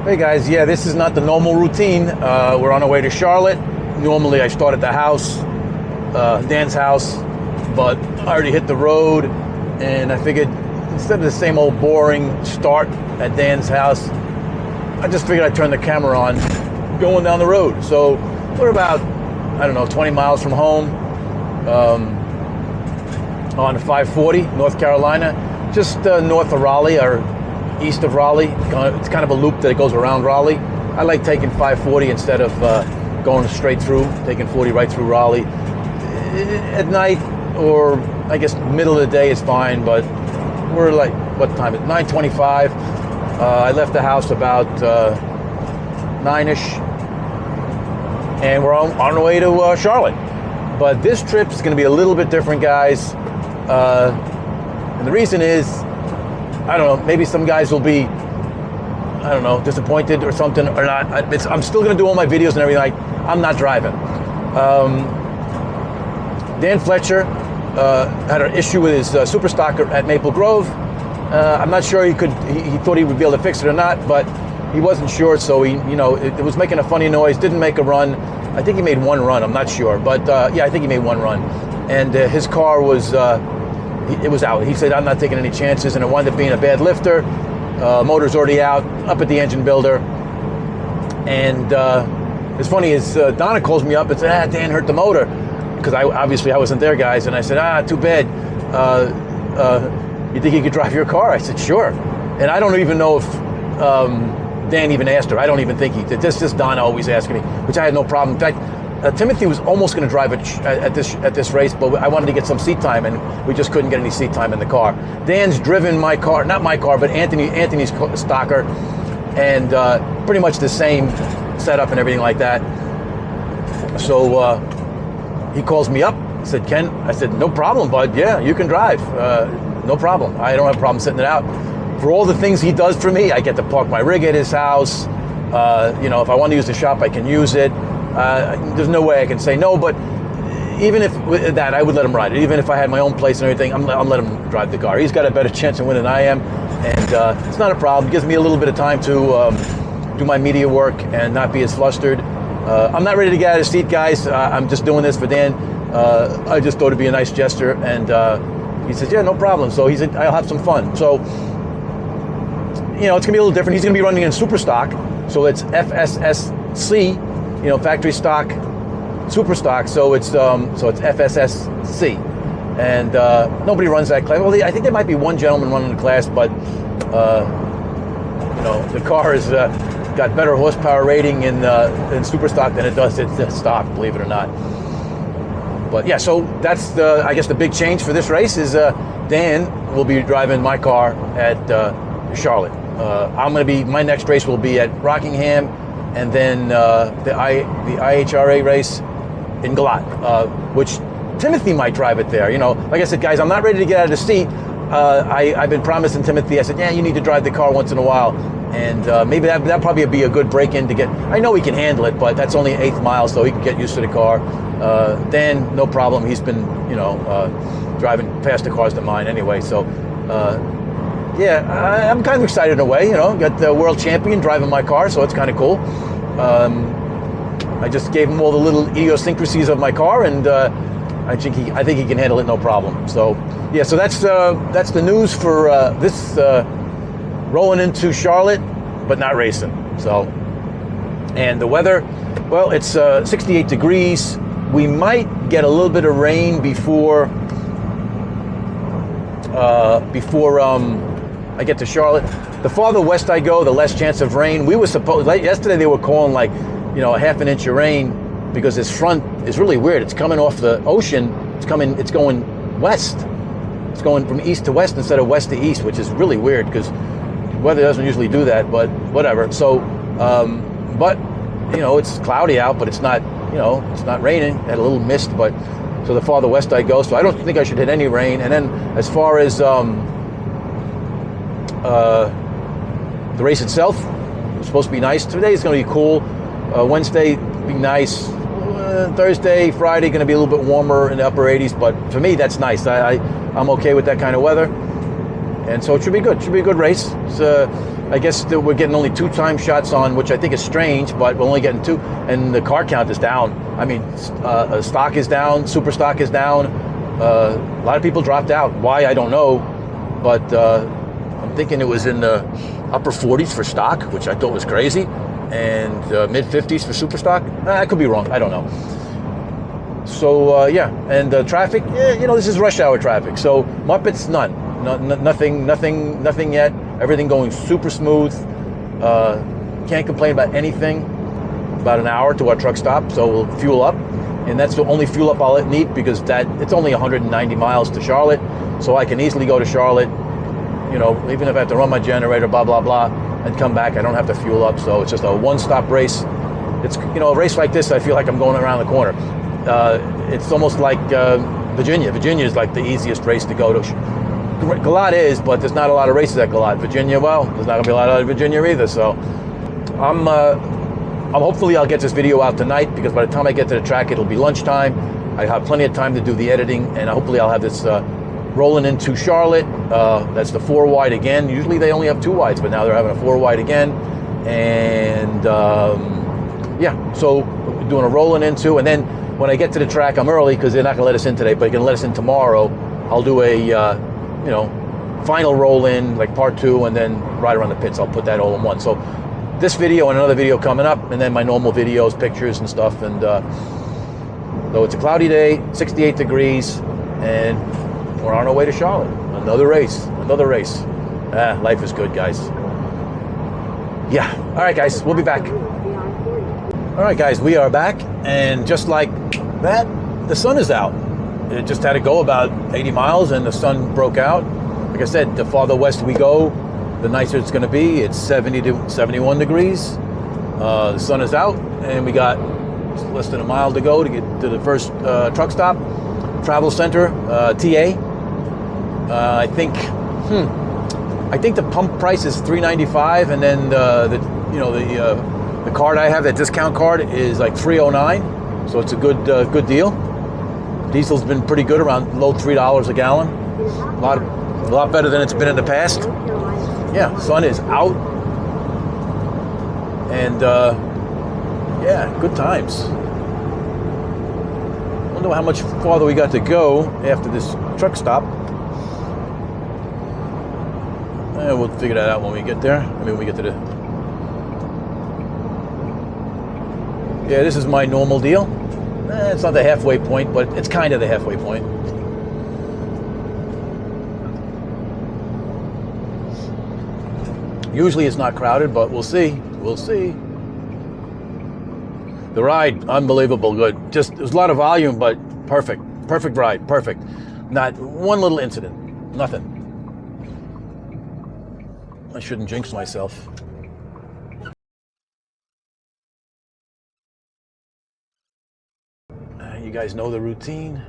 Hey guys, yeah, this is not the normal routine. We're on our way to Charlotte. Normally I start at the house, Dan's house, but I already hit the road, and I figured instead of the same old boring start at Dan's house, I just figured I'd turn the camera on going down the road. So we're about, I don't know, 20 miles from home, on 540, North Carolina, just north of Raleigh, or east of Raleigh. It's kind of a loop that goes around Raleigh. I like taking 540 instead of going straight through, taking 40 right through Raleigh. At night, or I guess middle of the day is fine, but we're like, what time is it? 9:25. I left the house about 9-ish, and we're on our way to Charlotte. But this trip is going to be a little bit different, guys. And the reason is, I don't know, maybe some guys will be, I don't know, disappointed or something, or not. I'm still going to do all my videos and everything. Like, I'm not driving. Dan Fletcher had an issue with his super stocker at Maple Grove. I'm not sure he thought he would be able to fix it or not, but he wasn't sure, so it was making a funny noise, didn't make a run. I think he made one run, I'm not sure, but yeah, I think he made one run. And his car was, it was out. He said, I'm not taking any chances, and it wound up being a bad lifter. Motor's already out, up at the engine builder. And it's funny, is Donna calls me up and said, Dan hurt the motor. Because obviously I wasn't there, guys, and I said, too bad. You think you could drive your car? I said, sure. And I don't even know if Dan even asked her. I don't even think he did. This is Donna always asking me, which I had no problem. In fact, Timothy was almost going to drive at this race, but I wanted to get some seat time, and we just couldn't get any seat time in the car. Dan's driven my car, not my car, but Anthony's stocker, and pretty much the same setup and everything like that. So he calls me up, said, Ken, I said, no problem, bud. Yeah, you can drive. No problem. I don't have a problem sitting it out. For all the things he does for me, I get to park my rig at his house. If I want to use the shop, I can use it. There's no way I can say no, but even if with that, I would let him ride it. Even if I had my own place and everything, I'm letting him drive the car. He's got a better chance of winning than I am, and it's not a problem. It gives me a little bit of time to do my media work and not be as flustered. I'm not ready to get out of the seat, guys. I'm just doing this for Dan. I just thought it'd be a nice gesture, and he says, yeah, no problem. So he said, I'll have some fun. So, it's gonna be a little different. He's gonna be running in super stock, so it's FSSC, factory stock, super stock. So it's FSSC, and nobody runs that class. Well, I think there might be one gentleman running the class, but the car has got better horsepower rating in super stock than it does in stock, believe it or not. But yeah, so that's I guess the big change for this race is Dan will be driving my car at Charlotte. My next race will be at Rockingham, and then the IHRA race in Galat, which Timothy might drive it there. Like I said, guys, I'm not ready to get out of the seat. I've been promising Timothy, I said, yeah, you need to drive the car once in a while. And maybe that'd probably be a good break-in to get. I know he can handle it, but that's only 1/8 mile, so he can get used to the car. Dan, no problem. He's been, driving faster cars than mine anyway. So, yeah, I'm kind of excited in a way. Got the world champion driving my car, so it's kind of cool. I just gave him all the little idiosyncrasies of my car, and I think he can handle it no problem. So, yeah, so that's the news for this. Rolling into Charlotte, but not racing. So, and the weather, well, it's 68 degrees. We might get a little bit of rain before I get to Charlotte. The farther west I go, the less chance of rain. We were supposed, yesterday they were calling like, a 1/2 inch of rain, because this front is really weird. It's coming off the ocean. It's going west. It's going from east to west instead of west to east, which is really weird because weather doesn't usually do that, but whatever. So, but it's cloudy out, but it's not, it's not raining. Had a little mist, but so the farther west I go, so I don't think I should hit any rain. And then as far as the race itself, it's supposed to be nice. Today is going to be cool. Wednesday be nice. Thursday, Friday going to be a little bit warmer in the upper 80s, but for me that's nice. I'm okay with that kind of weather. And so it should be good. It should be a good race. It's I guess that we're getting only 2 time shots on, which I think is strange, but we're only getting 2, and the car count is down. I mean, stock is down, super stock is down. A lot of people dropped out. Why, I don't know, but I'm thinking it was in the upper 40s for stock, which I thought was crazy, and mid 50s for super stock. I could be wrong, I don't know. So yeah, and traffic, you know, this is rush hour traffic, so Muppets, none. Nothing yet. Everything going super smooth. Can't complain about anything. About an hour to our truck stop, so we'll fuel up, and that's the only fuel up I'll need, because it's only 190 miles to Charlotte, so I can easily go to Charlotte, you know, even if I have to run my generator, blah blah blah, and come back. I don't have to fuel up, so it's just a one-stop race. It's, you know, a race like this, I feel like I'm going around the corner. It's almost like Virginia. Virginia is like the easiest race to go to. Gallat is, but there's not a lot of races at Gallat. Virginia, well, there's not gonna be a lot of Virginia either. So I'm hopefully I'll get this video out tonight, because by the time I get to the track, it'll be lunchtime. I have plenty of time to do the editing, and hopefully I'll have this rolling into Charlotte. That's the 4 wide again. Usually they only have 2 wides, but now they're having a 4 wide again. And yeah, so we're doing a rolling into, and then when I get to the track, I'm early, because they're not gonna let us in today, but they're gonna let us in tomorrow. I'll do a you know, final roll in, like part 2, and then right around the pits. I'll put that all in one. So this video and another video coming up, and then my normal videos, pictures and stuff. And so it's a cloudy day, 68 degrees, and we're on our way to Charlotte. Another race. Life is good, guys. Yeah. All right, guys, we'll be back. All right, guys, we are back, and just like that, the sun is out. It just had to go about 80 miles, and the sun broke out. Like I said, the farther west we go, the nicer it's going to be. It's 70 to 71 degrees. The sun is out, and we got less than a mile to go to get to the first truck stop, Travel Center, TA. I think the pump price is $3.95, and then the card I have, that discount card, is like $3.09. So it's a good deal. Diesel's been pretty good, around low $3 a gallon. A lot better than it's been in the past. Yeah, sun is out, and yeah, good times. Wonder how much farther we got to go after this truck stop. We'll figure that out when we get there. I mean, when we get to the. Yeah, this is my normal deal. It's not the halfway point, but it's kind of the halfway point. Usually it's not crowded, but we'll see. We'll see. The ride, unbelievable good. Just, there's a lot of volume, but perfect. Perfect ride, perfect. Not one little incident, nothing. I shouldn't jinx myself. You guys know the routine.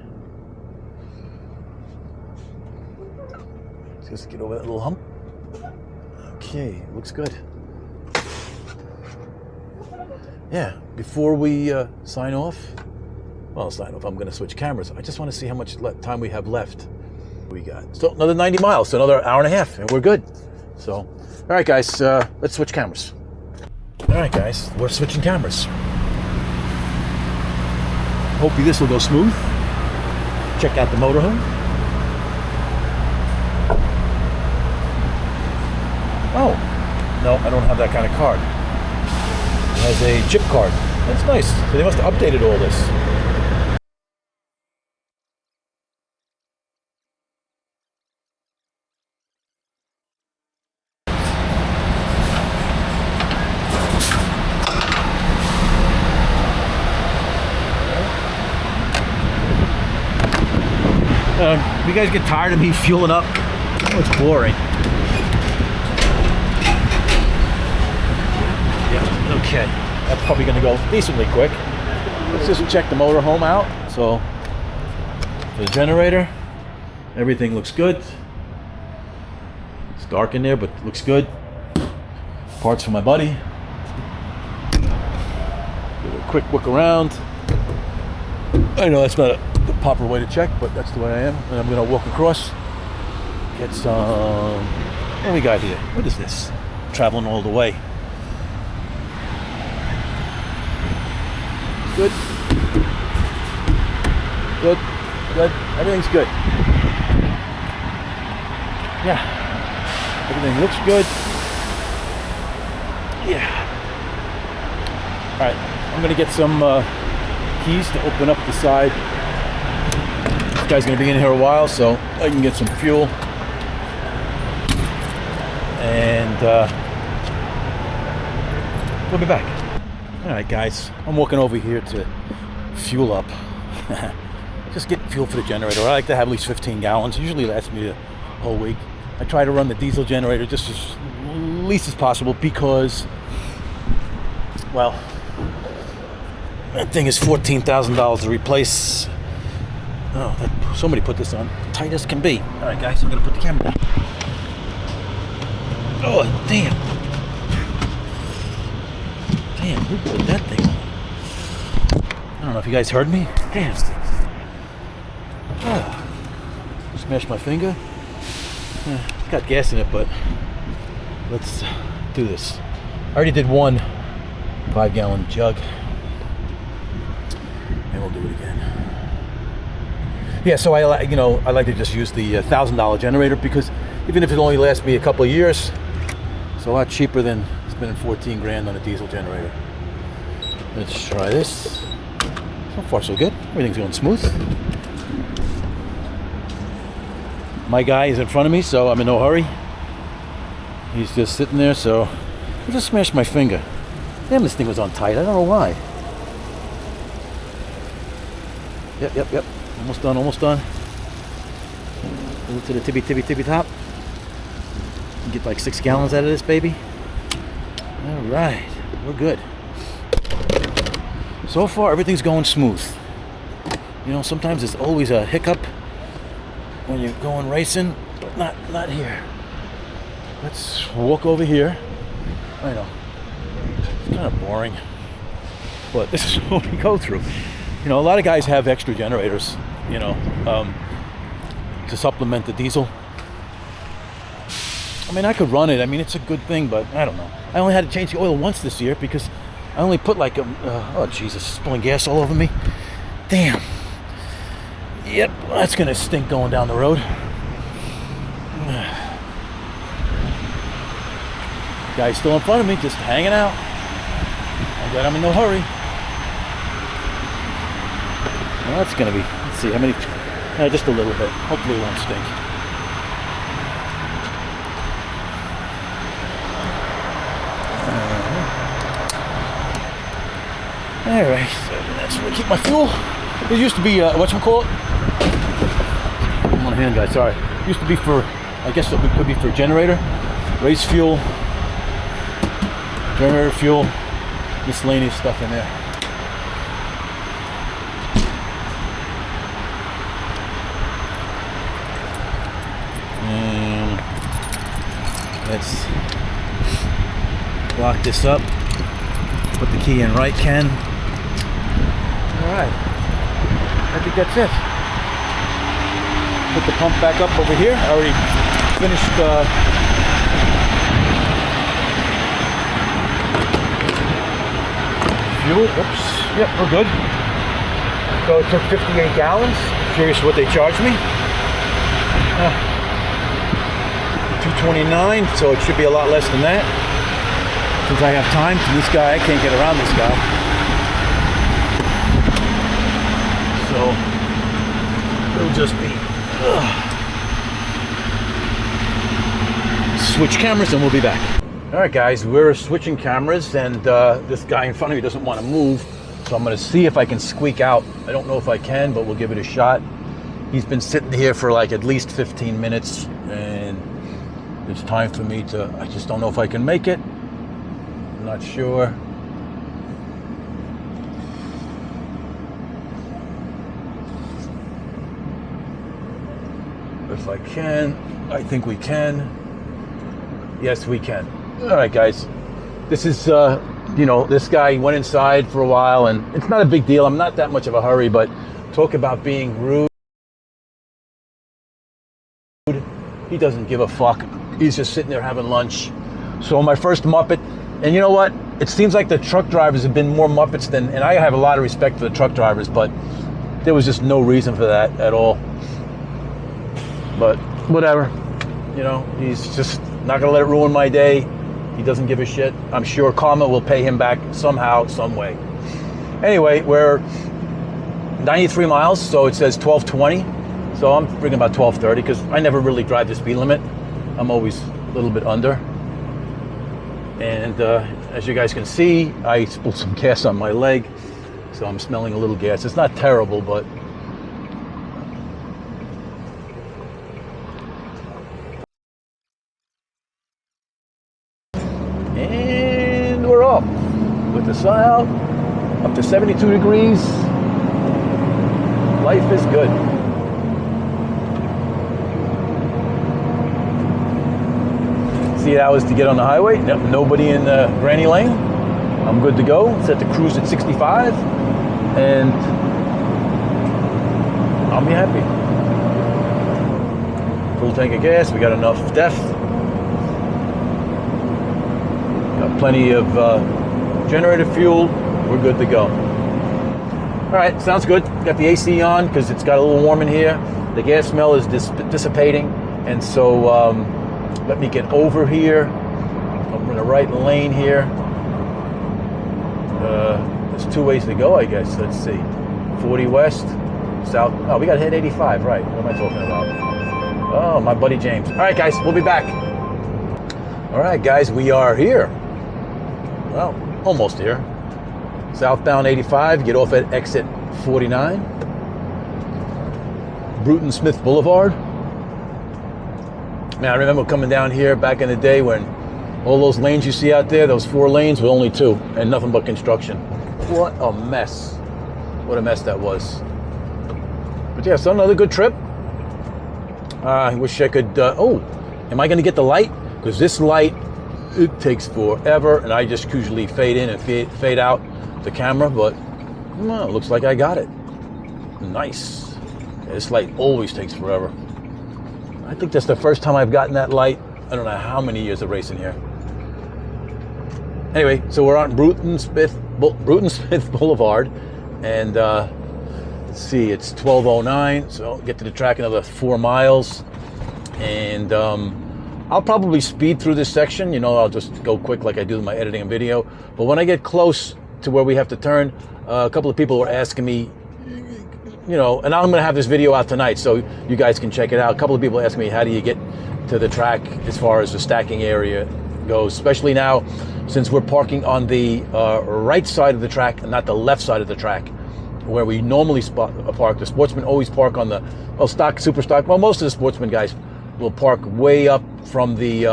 Just get over that little hump. Okay, looks good. Yeah, before we sign off, I'm going to switch cameras. I just want to see how much time we have left. We got so another 90 miles, so another hour and a half, and we're good. So, all right, guys, let's switch cameras. All right, guys, we're switching cameras. Hopefully this will go smooth. Check out the motorhome. Oh, no, I don't have that kind of card. It has a chip card. That's nice. So they must have updated all this. You guys get tired of me fueling up? Oh, it's boring. Yeah, okay. That's probably going to go decently quick. Let's just check the motorhome out. So, the generator, everything looks good. It's dark in there, but looks good. Parts for my buddy. Give it a quick look around. I know that's not the proper way to check, but that's the way I am. And I'm going to walk across, get some. What do we got here? What is this? traveling all the way. Good. Good. Good. Everything's good. Yeah. Everything looks good. Yeah. All right. I'm going to get some keys to open up the side. This guy's going to be in here a while, so I can get some fuel. And we'll be back. All right, guys. I'm walking over here to fuel up. Just get fuel for the generator. I like to have at least 15 gallons. Usually lasts me a whole week. I try to run the diesel generator just as least as possible because, well, that thing is $14,000 to replace. Oh, somebody put this on tight as can be. All right, guys, I'm gonna put the camera down. Oh, damn. Damn, who put that thing on? I don't know if you guys heard me. Damn. Oh. Smashed my finger. It's got gas in it, but let's do this. I already did one 5-gallon jug, and we'll do it again. Yeah, so I like to just use the $1,000 generator because even if it only lasts me a couple of years, it's a lot cheaper than spending 14 grand on a diesel generator. Let's try this. So far, so good. Everything's going smooth. My guy is in front of me, so I'm in no hurry. He's just sitting there, so I just smashed my finger. Damn, this thing was on tight. I don't know why. Yep. Almost done, almost done. Move to the tippy top. Get like 6 gallons out of this baby. All right, we're good. So far, everything's going smooth. You know, sometimes there's always a hiccup when you're going racing, but not here. Let's walk over here. I know, it's kind of boring, but this is what we go through. You know, a lot of guys have extra generators, you know, to supplement the diesel. I mean, I could run it. I mean, it's a good thing, but I don't know. I only had to change the oil once this year because I only put like oh Jesus, spilling gas all over me. Damn. Yep, that's gonna stink going down the road. Guy's still in front of me, just hanging out. I'm glad I'm in no hurry. Well, that's gonna be, let's see how many, just a little bit. Hopefully it won't stink. Alright, so that's where I keep my fuel. It used to be, whatchamacallit? I'm on hand, guys, sorry. It used to be for, I guess it could be for generator, race fuel, generator fuel, miscellaneous stuff in there. And let's lock this up. Put the key in right, Ken. All right, I think that's it. Put the pump back up over here. I already finished fuel. Oops, yep, we're good. So it took 58 gallons. Curious what they charged me. $229, so it should be a lot less than that. Since I have time, to this guy, I can't get around this guy. So, it'll just be, switch cameras and we'll be back. All right, guys, we're switching cameras and this guy in front of me doesn't want to move. So I'm gonna see if I can squeak out. I don't know if I can, but we'll give it a shot. He's been sitting here for like at least 15 minutes and it's time for me to, I just don't know if I can make it. Not sure. If I can, I think we can. Yes, we can. All right, guys. This is, you know, this guy went inside for a while and it's not a big deal. I'm not that much of a hurry, but talk about being rude. He doesn't give a fuck. He's just sitting there having lunch. So my first Muppet, and you know what? It seems like the truck drivers have been more Muppets than, and I have a lot of respect for the truck drivers, but there was just no reason for that at all. But whatever, you know, he's just not gonna let it ruin my day. He doesn't give a shit. I'm sure karma will pay him back somehow, some way. Anyway, we're 93 miles, so it says 1220. So I'm freaking about 1230 because I never really drive the speed limit. I'm always a little bit under. And as you guys can see, I spilled some gas on my leg, so I'm smelling a little gas. It's not terrible, but and we're up with the sun out, up to 72 degrees. Life is good. See hours to get on the highway. Nobody in the granny lane. I'm good to go. Set the cruise at 65, and I'll be happy. Full tank of gas. We got enough depth. Got plenty of generator fuel. We're good to go. All right, sounds good. Got the AC on because it's got a little warm in here. The gas smell is dissipating, and so let me get over here. I'm in the right lane here. There's two ways to go, I guess. Let's see. 40 west, south. Oh, we got to hit 85, right? What am I talking about? Oh, my buddy James. All right, guys, we'll be back. All right, guys, we are here. Well, almost here. Southbound 85, get off at exit 49. Bruton Smith Boulevard. Man, I remember coming down here back in the day when all those lanes you see out there, those 4 lanes with only 2 and nothing but construction. What a mess. What a mess that was. But yeah, so another good trip. I wish I could, oh, am I gonna get the light? Because this light, it takes forever, and I just usually fade in and fade out the camera, but well, it looks like I got it. Nice. Yeah, this light always takes forever. I think that's the first time I've gotten that light. I don't know how many years of racing here. Anyway, so we're on Bruton Smith Boulevard, and let's see, it's 12:09. So get to the track another 4 miles, and I'll probably speed through this section. You know, I'll just go quick like I do in my editing and video. But when I get close to where we have to turn, a couple of people were asking me, you know, and I'm going to have this video out tonight, so you guys can check it out. A couple of people asked me, how do you get to the track as far as the stacking area goes, especially now since we're parking on the right side of the track and not the left side of the track where we normally park. The sportsmen always park on the, well, stock, super stock. Well, most of the sportsmen guys will park way up from the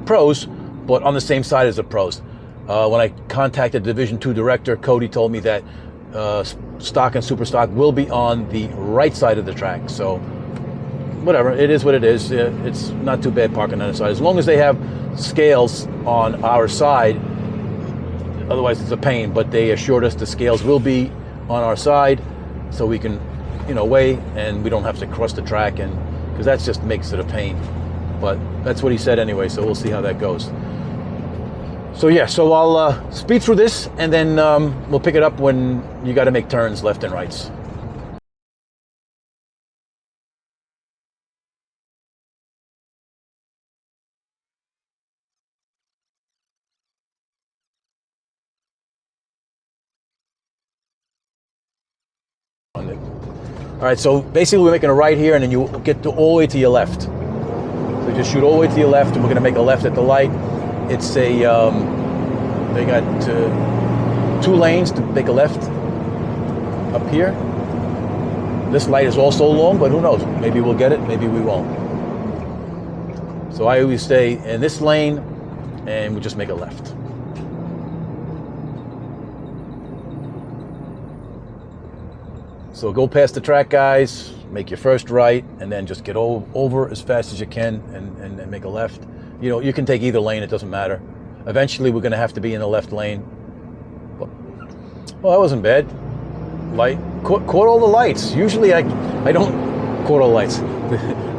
pros, but on the same side as the pros. When I contacted Division 2 director, Cody told me that stock and super stock will be on the right side of the track. So whatever, it is what it is. It's not too bad parking on the side, as long as they have scales on our side. Otherwise it's a pain, but they assured us the scales will be on our side, so we can, you know, weigh, and we don't have to cross the track, and because that just makes it a pain. But that's what he said anyway, so we'll see how that goes. So yeah, so I'll speed through this, and then we'll pick it up when you got to make turns left and rights. All right, so basically we're making a right here, and then you get to all the way to your left. So just shoot all the way to your left, and we're going to make a left at the light. It's a, they got 2 lanes to make a left up here. This light is also long, but who knows? Maybe we'll get it, maybe we won't. So I always stay in this lane, and we just make a left. So go past the track, guys, make your first right, and then just get over as fast as you can and make a left. You know, you can take either lane, it doesn't matter. Eventually, we're going to have to be in the left lane. But, well, that wasn't bad. Light, caught all the lights. Usually, I don't caught all the lights.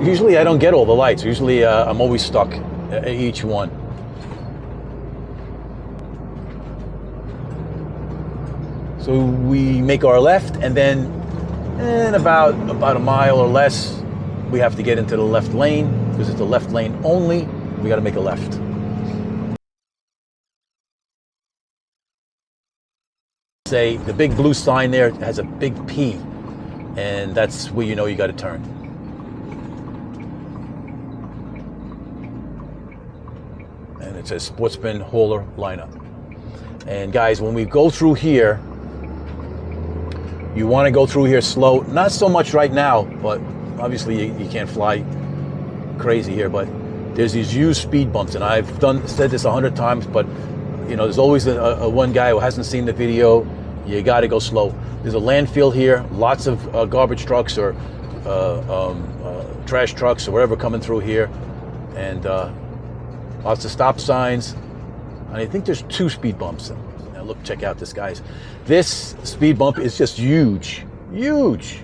Usually, I don't get all the lights. Usually, I'm always stuck. each one. So we make our left, and then in about a mile or less, we have to get into the left lane, because it's the left lane only. We got to make a left. Say the big blue sign there has a big P, and that's where you know you got to turn. And it says Sportsman Hauler Lineup. And guys, when we go through here, you want to go through here slow. Not so much right now, but obviously you can't fly crazy here. But there's these huge speed bumps, and I've said this 100 times, but you know, there's always a one guy who hasn't seen the video. You got to go slow. There's a landfill here, lots of garbage trucks or trash trucks or whatever coming through here, and lots of stop signs. And I think there's 2 speed bumps. Now look, check out this, guys. This speed bump is just huge, huge.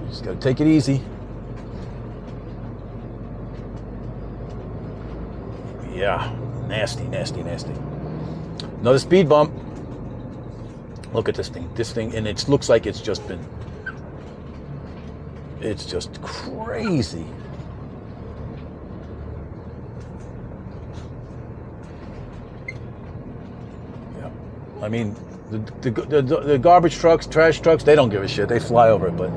Just gotta take it easy. Yeah, nasty, nasty, nasty. Another speed bump. Look at this thing, and it looks like it's just crazy. Yeah, I mean, the garbage trucks, trash trucks, they don't give a shit. They fly over it, but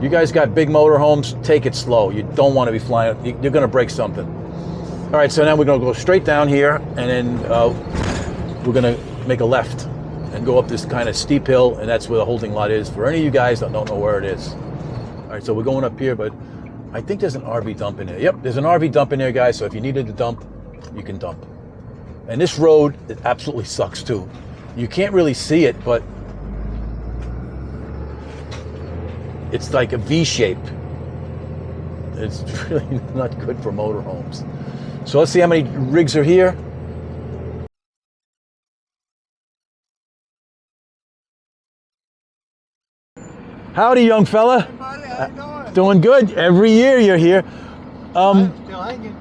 you guys got big motorhomes, take it slow. You don't want to be flying. You're gonna break something. All right, so now we're gonna go straight down here, and then we're gonna make a left and go up this kind of steep hill, and that's where the holding lot is. For any of you guys that don't know where it is. All right, so we're going up here, but I think there's an RV dump in there. Yep, there's an RV dump in there, guys, so if you needed to dump, you can dump. And this road, it absolutely sucks too. You can't really see it, but it's like a V shape. It's really not good for motorhomes. So let's see how many rigs are here. Howdy, young fella. Hey, buddy, how you doing? Doing good. Every year you're here. I'm still hanging.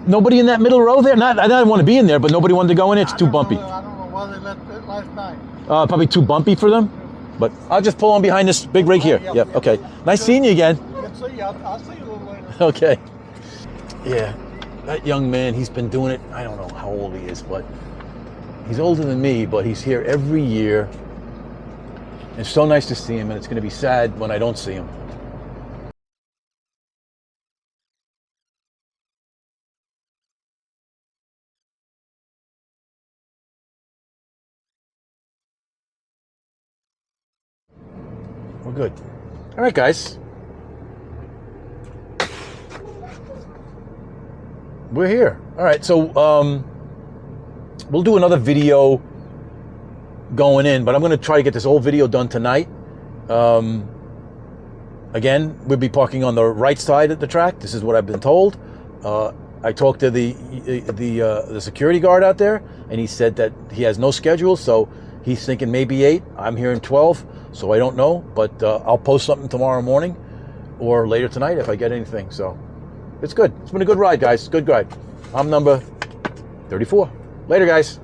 Nobody in that middle row there? I don't want to be in there, but nobody wanted to go in. It's too bumpy. I don't know why they left it last night. Probably too bumpy for them. But I'll just pull on behind this big rig here. Yep. Okay. Nice seeing you again. Good to see you. I'll see you a little later. Okay. Yeah. That young man, he's been doing it. I don't know how old he is, but he's older than me, but he's here every year. It's so nice to see him, and it's going to be sad when I don't see him. We're good. All right, guys. We're here. All right, so we'll do another video going in, but I'm going to try to get this whole video done tonight. Again, we'll be parking on the right side of the track. This is what I've been told. I talked to the security guard out there, and he said that he has no schedule, so he's thinking maybe 8. I'm here in 12, so I don't know, but I'll post something tomorrow morning or later tonight if I get anything. So it's good. It's been a good ride, guys. Good ride. I'm number 34. Later, guys.